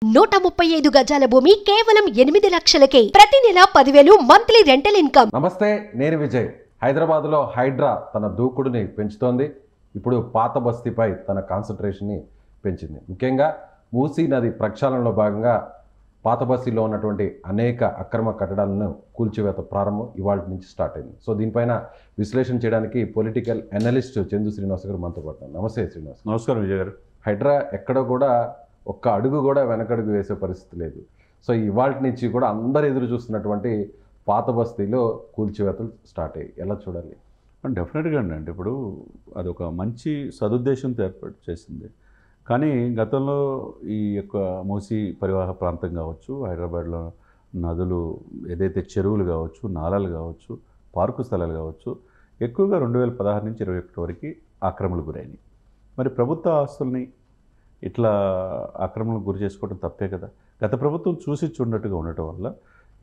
135 గజాల భూమి కేవలం 8 లక్షలకే. ప్రతి నెల 10,000 మంత్లీ రెంటల్ ఇన్కమ్. నమస్తే, నేను విజయ్. హైదరాబాద్లో హైడ్రా తన దూకుడుని పెంచుతోంది. ఇప్పుడు పాత బస్తీపై తన కాన్సన్ట్రేషన్ని పెంచింది. ముఖ్యంగా మూసీ నది ప్రక్షాళనలో భాగంగా పాత బస్తీలో ఉన్నటువంటి అనేక అక్రమ కట్టడాలను కూల్చివేత ప్రారంభం ఇవాళ నుంచి స్టార్ట్ అయింది. సో దీనిపైన విశ్లేషణ చేయడానికి పొలిటికల్ అనలిస్ట్ చందు శ్రీనివాస్ గారు మనతో పాటు. నమస్తే శ్రీనివాస్. నమస్కారం విజయ్ గారు. హైడ్రా ఎక్కడ కూడా ఒక్క అడుగు కూడా వెనకడుగు వేసే పరిస్థితి లేదు. సో ఇవాళ నుంచి కూడా అందరు ఎదురు చూస్తున్నటువంటి పాత బస్తీలో కూల్చివేతలు స్టార్ట్ అయ్యాయి. ఎలా చూడాలి? డెఫినెట్గా అండి, ఇప్పుడు అదొక మంచి సదుద్దేశంతో ఏర్పాటు చేసింది. కానీ గతంలో ఈ యొక్క మూసీ పరివాహ ప్రాంతం కావచ్చు, హైదరాబాద్లో నదులు ఏదైతే చెరువులు కావచ్చు, నాలాలు కావచ్చు, పార్కు స్థలాలు కావచ్చు, ఎక్కువగా 2016 నుంచి 2021 వరకు ఆక్రమణలకు గురైనాయి. మరి ప్రభుత్వ ఆస్తుల్ని ఇట్లా ఆక్రమణకు గురి చేసుకోవడం తప్పే కదా. గత ప్రభుత్వం చూసి చూడనట్టుగా ఉండటం వల్ల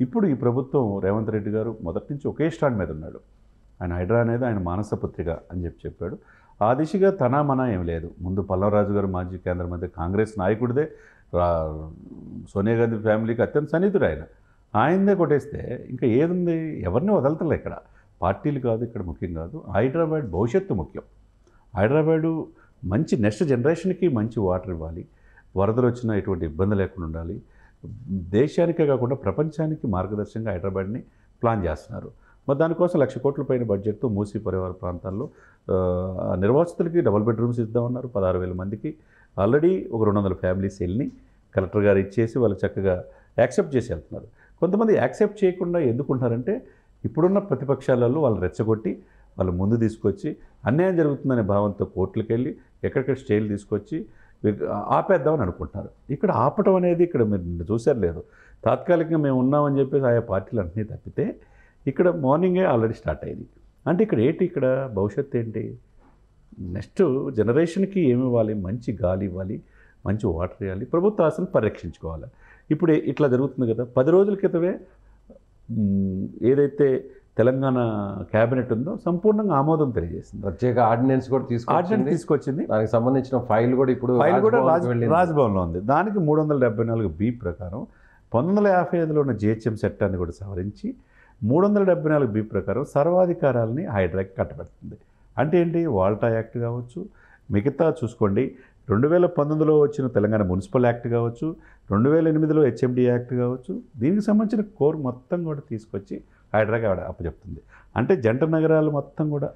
ఇప్పుడు ఈ ప్రభుత్వం రేవంత్ రెడ్డి గారు మొదటి నుంచి ఒకే స్టాండ్ మీద ఉన్నాడు. ఆయన హైడ్రా అనేది ఆయన మానసపత్రిక అని చెప్పాడు. ఆ దిశగా తన మన ఏం లేదు. ముందు పల్లవరాజు గారు మాజీ కేంద్ర మంత్రి, కాంగ్రెస్ నాయకుడిదే, సోనియా గాంధీ ఫ్యామిలీకి అత్యంత సన్నిహితుడు ఆయనదే కొట్టేస్తే ఇంకా ఏదుంది? ఎవరిని వదలతలే. ఇక్కడ పార్టీలు కాదు, ఇక్కడ ముఖ్యం కాదు. హైదరాబాద్ భవిష్యత్తు ముఖ్యం. హైదరాబాదు మంచి నెక్స్ట్ జనరేషన్కి మంచి వాటర్ ఇవ్వాలి, వరదలు వచ్చినా ఎటువంటి ఇబ్బంది లేకుండా ఉండాలి. దేశానికే కాకుండా ప్రపంచానికి మార్గదర్శకంగా హైదరాబాద్ని ప్లాన్ చేస్తున్నారు. మరి దానికోసం 1,00,000 కోట్ల పైన బడ్జెట్తో మూసీ పరివార ప్రాంతాల్లో నిర్వాసితులకి డబుల్ బెడ్రూమ్స్ ఇద్దామన్నారు. 16,000 మందికి ఆల్రెడీ ఒక 200 ఫ్యామిలీస్ వెళ్ళి కలెక్టర్ గారు ఇచ్చేసి వాళ్ళు చక్కగా యాక్సెప్ట్ చేసి వెళ్తున్నారు. కొంతమంది యాక్సెప్ట్ చేయకుండా ఎందుకుంటున్నారంటే ఇప్పుడున్న ప్రతిపక్షాలలో వాళ్ళు రెచ్చగొట్టి వాళ్ళు ముందు తీసుకొచ్చి అన్యాయం జరుగుతుందనే భావంతో కోర్టులకు వెళ్ళి ఎక్కడిక్కడ స్టేలు తీసుకొచ్చి ఆపేద్దామని అనుకుంటున్నారు. ఇక్కడ ఆపటం అనేది ఇక్కడ మీరు చూసారు లేదు, తాత్కాలికంగా మేము ఉన్నామని చెప్పేసి ఆయా పార్టీలు అన్నీ తప్పితే ఇక్కడ మార్నింగే ఆల్రెడీ స్టార్ట్ అయింది. అంటే ఇక్కడ ఏంటి, ఇక్కడ భవిష్యత్తు ఏంటి? నెక్స్ట్ జనరేషన్కి ఏమి ఇవ్వాలి? మంచి గాలి ఇవ్వాలి, మంచి వాటర్ ఇవ్వాలి, ప్రభుత్వ ఆస్తులను పరిరక్షించుకోవాలి. ఇప్పుడు ఇట్లా జరుగుతుంది కదా. 10 రోజుల క్రితమే ఏదైతే తెలంగాణ క్యాబినెట్ ఉందో సంపూర్ణంగా ఆమోదం తెలియజేసింది. ప్రత్యేక ఆర్డినెన్స్ కూడా తీసుకొచ్చింది. దానికి సంబంధించిన ఫైల్ కూడా ఇప్పుడు రాజ్భవన్లో ఉంది. దానికి 374B ప్రకారం 1955లో ఉన్న GHM చట్టాన్ని కూడా సవరించి 374B ప్రకారం సర్వాధికారాలని హైడ్రాకి కట్టబెడుతుంది. అంటే ఏంటి? వాల్టా యాక్ట్ కావచ్చు, మిగతా చూసుకోండి 2019లో వచ్చిన తెలంగాణ మున్సిపల్ యాక్ట్ కావచ్చు, 2008లో HMD యాక్ట్ కావచ్చు, దీనికి సంబంధించిన కోర్ మొత్తం కూడా తీసుకొచ్చి హైడ్రాకి అప్పచెప్తుంది. అంటే జంట నగరాలు మొత్తం కూడా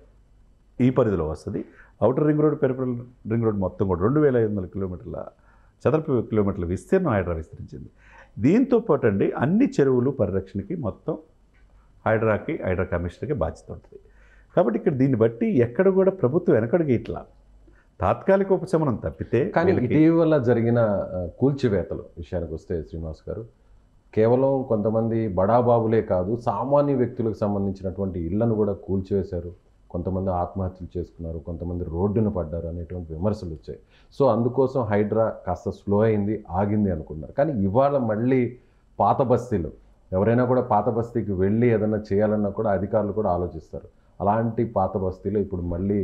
ఈ పరిధిలో వస్తుంది. Outer ring road, peripheral ring road మొత్తం కూడా 2,500 కిలోమీటర్ల చదరపు కిలోమీటర్ల విస్తీర్ణం హైడ్రా విస్తరించింది. దీంతో పాటు అండి అన్ని చెరువులు పరిరక్షణకి మొత్తం హైడ్రా కమిషనర్కి బాధ్యత ఉంటుంది. కాబట్టి ఇక్కడ దీన్ని బట్టి ఎక్కడ కూడా ప్రభుత్వం వెనకడుగు ఇట్లా తాత్కాలిక ఉపశమనం తప్పితే. కానీ ఇటీవల జరిగిన కూల్చివేతలు విషయానికి వస్తే శ్రీనివాస్ గారు, కేవలం కొంతమంది బడాబాబులే కాదు, సామాన్య వ్యక్తులకు సంబంధించినటువంటి ఇళ్లను కూడా కూల్చివేశారు. కొంతమంది ఆత్మహత్యలు చేసుకున్నారు, కొంతమంది రోడ్డున పడ్డారు అనేటువంటి విమర్శలు వచ్చాయి. సో అందుకోసం హైడ్రా కాస్త స్లో అయింది, ఆగింది అనుకున్నారు. కానీ ఇవాళ మళ్ళీ పాత బస్తీలు, ఎవరైనా కూడా పాత బస్తీకి వెళ్ళి ఏదైనా చేయాలన్నా కూడా అధికారులు కూడా ఆలోచిస్తారు. అలాంటి పాత బస్తీలో ఇప్పుడు మళ్ళీ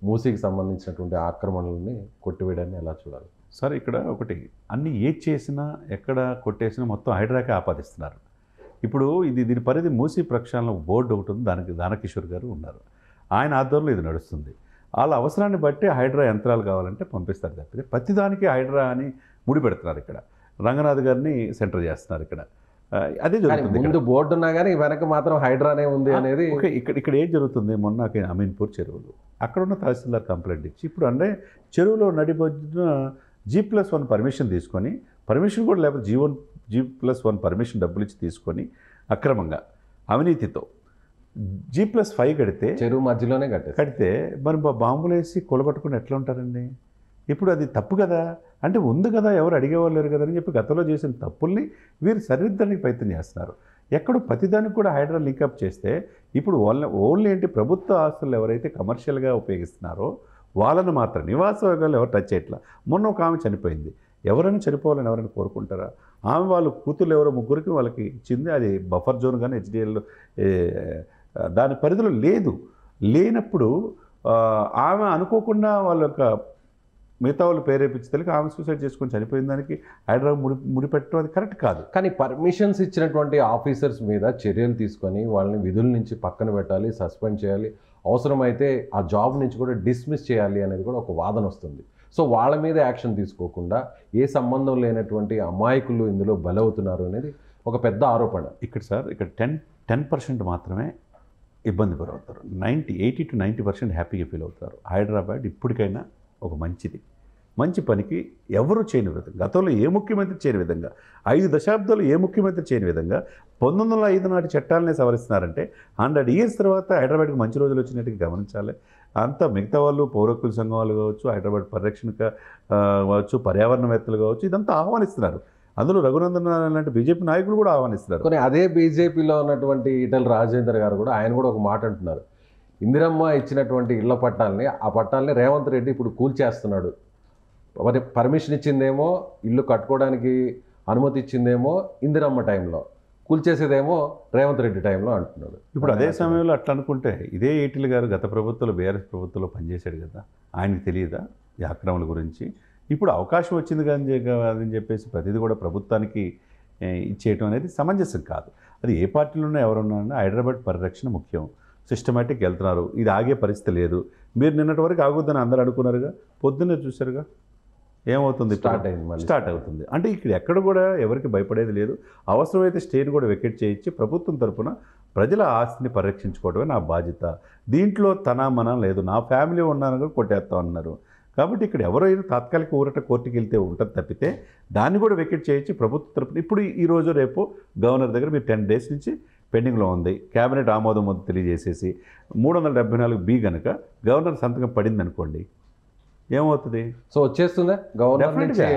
మూసీకి సంబంధించినటువంటి ఆక్రమణలని కొట్టివేయడాన్ని ఎలా చూడాలి? సార్, ఇక్కడ ఒకటి, అన్నీ ఏది చేసినా ఎక్కడ కొట్టేసినా మొత్తం హైడ్రాకే ఆపాదిస్తున్నారు. ఇప్పుడు దీని పరిధి మూసీ ప్రక్షాళన బోర్డు ఒకటి ఉంది, దానికి దానకిషోర్ గారు ఉన్నారు. ఆయన ఆధ్వర్యంలో ఇది నడుస్తుంది. వాళ్ళ అవసరాన్ని బట్టి హైడ్రా యంత్రాలు కావాలంటే పంపిస్తారు తప్పితే ప్రతిదానికి హైడ్రా అని ముడి పెడుతున్నారు. ఇక్కడ రంగనాథ్ గారిని సెంటర్ చేస్తున్నారు. ఇక్కడ అదే జరుగుతుంది. ముందు బోర్డు ఉన్నా కానీ వెనక మాత్రం హైడ్రానే ఉంది అనేది. ఓకే, ఇక్కడ ఏం జరుగుతుంది? మొన్న అమీన్పూర్ చెరువులు అక్కడ ఉన్న తహసీల్దార్ కంప్లైంట్ ఇచ్చి ఇప్పుడు అంటే చెరువులో నడిపొద్దున G+1 పర్మిషన్ తీసుకొని, పర్మిషన్ కూడా లేకపోతే G+1 పర్మిషన్ డబ్బులు ఇచ్చి తీసుకొని అక్రమంగా అవినీతితో G+5 కడితే చెరువు మధ్యలోనే కడితే మరి బాంబులు వేసి కొలగొట్టుకుని ఎట్లా ఉంటారండి? ఇప్పుడు అది తప్పు కదా. అంటే ఉంది కదా, ఎవరు అడిగేవాళ్ళు లేరు కదా అని చెప్పి గతంలో చేసిన తప్పుల్ని వీరు సరిదిద్దడానికి ప్రయత్నం చేస్తున్నారు. ఎక్కడో ప్రతిదానికి కూడా హైడ్రా లింకప్ చేస్తే ఇప్పుడు ఓన్లీ ఏంటి, ప్రభుత్వ ఆస్తులు ఎవరైతే కమర్షియల్గా ఉపయోగిస్తున్నారో వాళ్ళను మాత్రం నివాస వర్గాలు ఎవరు టచ్ చేయట్లా. మొన్న ఒక ఆమె చనిపోయింది. ఎవరైనా చనిపోవాలని ఎవరైనా కోరుకుంటారా? ఆమె వాళ్ళు కూతుర్లు ఎవరో ముగ్గురికి వాళ్ళకి ఇచ్చింది. అది బఫర్ జోన్ కానీ HDL దాని పరిధిలో లేనప్పుడు ఆమె అనుకోకుండా వాళ్ళ యొక్క మిగతా వాళ్ళు ప్రేరేపించి తెలియక ఆమె సూసైడ్ చేసుకొని చనిపోయిన దానికి హైదరాబాద్ ముడిపెట్టడం అది కరెక్ట్ కాదు. కానీ పర్మిషన్స్ ఇచ్చినటువంటి ఆఫీసర్స్ మీద చర్యలు తీసుకొని వాళ్ళని విధుల నుంచి పక్కన పెట్టాలి, సస్పెండ్ చేయాలి, అవసరమైతే ఆ జాబ్ నుంచి కూడా డిస్మిస్ చేయాలి అనేది కూడా ఒక వాదన వస్తుంది. సో వాళ్ళ మీద యాక్షన్ తీసుకోకుండా ఏ సంబంధం లేనటువంటి అమాయకులు ఇందులో బలవుతున్నారు అనేది ఒక పెద్ద ఆరోపణ. ఇక్కడ సార్ ఇక్కడ 10% మాత్రమే ఇబ్బంది గురవుతారు. 80 to 90% హ్యాపీగా ఫీల్ అవుతారు. హైదరాబాద్ ఇప్పటికైనా ఒక మంచి పనికి ఎవరు చేయని విధంగా, గతంలో ఏ ముఖ్యమంత్రి చేయని విధంగా, 5 దశాబ్దాలు ఏ ముఖ్యమంత్రి చేయని విధంగా 1905 నాటి చట్టాలనే సవరిస్తున్నారంటే 100 years తర్వాత హైదరాబాద్కి మంచి రోజులు వచ్చినట్టుగా గమనించాలి. అంతా మిగతా వాళ్ళు పౌరకుల సంఘం వాళ్ళు కావచ్చు, హైదరాబాద్ పరిరక్షణ కావచ్చు, పర్యావరణవేత్తలు కావచ్చు, ఇదంతా ఆహ్వానిస్తున్నారు. అందులో రఘునందన్ లాంటి బీజేపీ నాయకులు కూడా ఆహ్వానిస్తున్నారు. కానీ అదే బీజేపీలో ఉన్నటువంటి ఈటల రాజేందర్ గారు కూడా ఆయన కూడా ఒక మాట అంటున్నారు, ఇందిరమ్మ ఇచ్చినటువంటి ఇళ్ల పట్టాలని, ఆ పట్టాలని రేవంత్ రెడ్డి ఇప్పుడు కూల్చేస్తున్నాడు. పర్మిషన్ ఇచ్చిందేమో, ఇల్లు కట్టుకోవడానికి అనుమతి ఇచ్చిందేమో ఇందిరమ్మ టైంలో, కూల్చేసేదేమో రేవంత్ రెడ్డి టైంలో అంటున్నాడు. ఇప్పుడు అదే సమయంలో అట్లా అనుకుంటే ఇదే ఈటల గారు గత ప్రభుత్వంలో బీఆర్ఎస్ ప్రభుత్వంలో పనిచేశాడు కదా, ఆయనకు తెలియదా ఈ ఆక్రమణ గురించి? ఇప్పుడు అవకాశం వచ్చింది అని చెప్పేసి ప్రతిదీ కూడా ప్రభుత్వానికి ఇచ్చేయటం అనేది సమంజసం కాదు. అది ఏ పార్టీలోనూ ఎవరున్నా హైదరాబాద్ పరిరక్షణ ముఖ్యం. సిస్టమేటిక్ వెళ్తున్నారు, ఇది ఆగే పరిస్థితి లేదు. మీరు నిన్నటి వరకు ఆగుద్దని అందరూ అనుకున్నారుగా, పొద్దున్నే చూశారుగా ఏమవుతుంది, స్టార్ట్ అవుతుంది. అంటే ఇక్కడ ఎక్కడ కూడా ఎవరికి భయపడేది లేదు. అవసరమైతే స్టేని కూడా వెకెట్ చేయించి ప్రభుత్వం తరఫున ప్రజల ఆస్తిని పరిరక్షించుకోవడమే నా బాధ్యత. దీంట్లో మనం లేదు, నా ఫ్యామిలీ ఉన్నాను కూడా కొట్టేస్తాం అన్నారు. కాబట్టి ఇక్కడ ఎవరైనా తాత్కాలిక ఊరట కోర్టుకి వెళ్తే ఉంటుంది తప్పితే దాన్ని కూడా వెకెట్ చేయించి ప్రభుత్వ తరపున ఇప్పుడు ఈరోజు రేపు గవర్నర్ దగ్గర మీరు 10 days నుంచి పెండింగ్లో ఉంది. కేబినెట్ ఆమోదం ముందు తెలియజేసేసి 374B కనుక గవర్నర్ సంతకం పడింది అనుకోండి, ఏమవుతుంది? సో వచ్చేస్తుందా గవర్నర్ నుంచి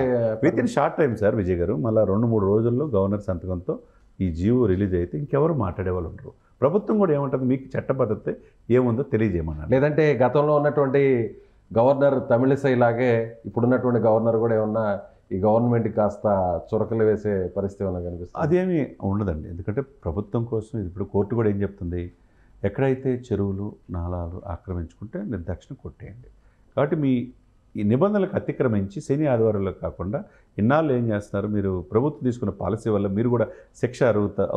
with in short time sir Vijay గారు, మళ్ళీ 2-3 రోజుల్లో గవర్నర్ సంతకంతో ఈ జీవో రిలీజ్ అయితే ఇంకెవరు మాట్లాడేవాళ్ళు ఉండరు. ప్రభుత్వం కూడా ఏమంటుంది, మీకు చట్టబద్ధత ఏముందో తెలియజేయమన్నారు. లేదంటే గతంలో ఉన్నటువంటి గవర్నర్ తమిళిసై లాగే ఇప్పుడున్నటువంటి గవర్నర్ కూడా ఏమన్నా ఈ గవర్నమెంట్కి కాస్త చురకలు వేసే పరిస్థితి ఏమన్నా కనిపిస్తుంది? అదేమీ ఉండదండి. ఎందుకంటే ప్రభుత్వం కోసం ఇప్పుడు కోర్టు కూడా ఏం చెప్తుంది, ఎక్కడైతే చెరువులు నాలాలు ఆక్రమించుకుంటే నిర్దాక్షిణ కొట్టేయండి. కాబట్టి మీ ఈ నిబంధనలకు అతిక్రమించి శని ఆదివారాల్లో కాకుండా ఇన్నాళ్ళు ఏం చేస్తున్నారు, మీరు ప్రభుత్వం తీసుకున్న పాలసీ వల్ల మీరు కూడా శిక్ష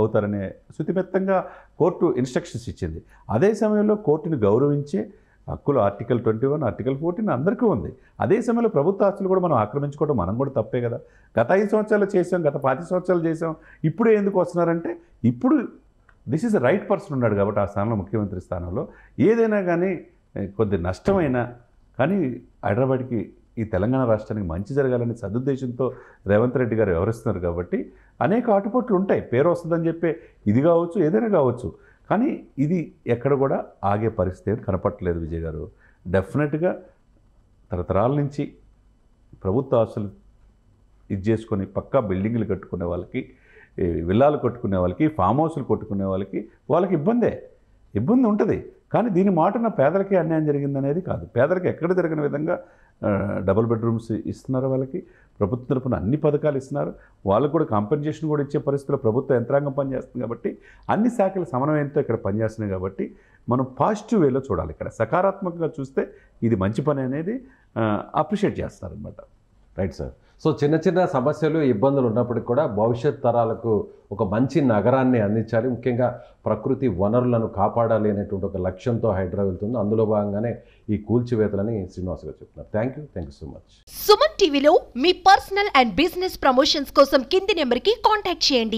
అవుతారనే శుతిమెత్తంగా కోర్టు ఇన్స్ట్రక్షన్స్ ఇచ్చింది. అదే సమయంలో కోర్టుని గౌరవించే హక్కులు ఆర్టికల్ 21, ఆర్టికల్ 14 అందరికీ ఉంది. అదే సమయంలో ప్రభుత్వ ఆస్తులు కూడా మనం ఆక్రమించుకోవడం మనం కూడా తప్పే కదా. గత 5 సంవత్సరాలు చేసాం, గత 10 సంవత్సరాలు చేసాం, ఇప్పుడే ఎందుకు వస్తున్నారంటే ఇప్పుడు దిస్ ఈజ్ రైట్ పర్సన్ ఉన్నాడు కాబట్టి ఆ స్థానంలో, ముఖ్యమంత్రి స్థానంలో ఏదైనా కానీ కొద్ది నష్టమైనా కానీ హైదరాబాద్కి ఈ తెలంగాణ రాష్ట్రానికి మంచి జరగాలని సదుద్దేశంతో రేవంత్ రెడ్డి గారు వ్యవహరిస్తున్నారు కాబట్టి అనేక ఆటుపోట్లు ఉంటాయి. పేరు వస్తుందని చెప్పే ఇది కావచ్చు, ఏదైనా కావచ్చు, కానీ ఇది ఎక్కడ కూడా ఆగే పరిస్థితి కనపట్టలేదు విజయ్ గారు. డెఫినెట్గా తరతరాల నుంచి ప్రభుత్వ ఆస్తులు ఇది చేసుకొని పక్కా బిల్డింగ్లు కట్టుకునే వాళ్ళకి, విల్లాలు కట్టుకునే వాళ్ళకి, ఫామ్ హౌస్లు కట్టుకునే వాళ్ళకి ఇబ్బంది ఉంటుంది. కానీ దీని మాటన పేదలకి అన్యాయం జరిగిందనేది కాదు. పేదలకి ఎక్కడ జరిగిన విధంగా డబుల్ బెడ్రూమ్స్ ఇస్తున్నారు, వాళ్ళకి ప్రభుత్వం తరపున అన్ని పథకాలు ఇస్తున్నారు, వాళ్ళకు కూడా కాంపెన్సేషన్ కూడా ఇచ్చే పరిస్థితుల్లో ప్రభుత్వ యంత్రాంగం పనిచేస్తుంది. కాబట్టి అన్ని శాఖల సమన్వయంతో ఇక్కడ పనిచేస్తున్నాయి. కాబట్టి మనం పాజిటివ్ వేలో చూడాలి. ఇక్కడ సకారాత్మకంగా చూస్తే ఇది మంచి పని అనేది అప్రిషియేట్ చేస్తారనమాట. Right sir. సో చిన్న చిన్న సమస్యలు, ఇబ్బందులు ఉన్నప్పటికీ కూడా భవిష్యత్ తరాలకు ఒక మంచి నగరాన్ని అందించాలి, ముఖ్యంగా ప్రకృతి వనరులను కాపాడాలి అనేటువంటి ఒక లక్ష్యంతో హైదరాబాద్ వెళ్తుంది. అందులో భాగంగానే ఈ కూల్చివేతలని శ్రీనివాస్ గారు చెప్తున్నారు. Thank you so much. Suman టీవీలో మీ పర్సనల్ అండ్ బిజినెస్ ప్రమోషన్స్ కోసం కింది నెంబర్కి కాంటాక్ట్ చేయండి.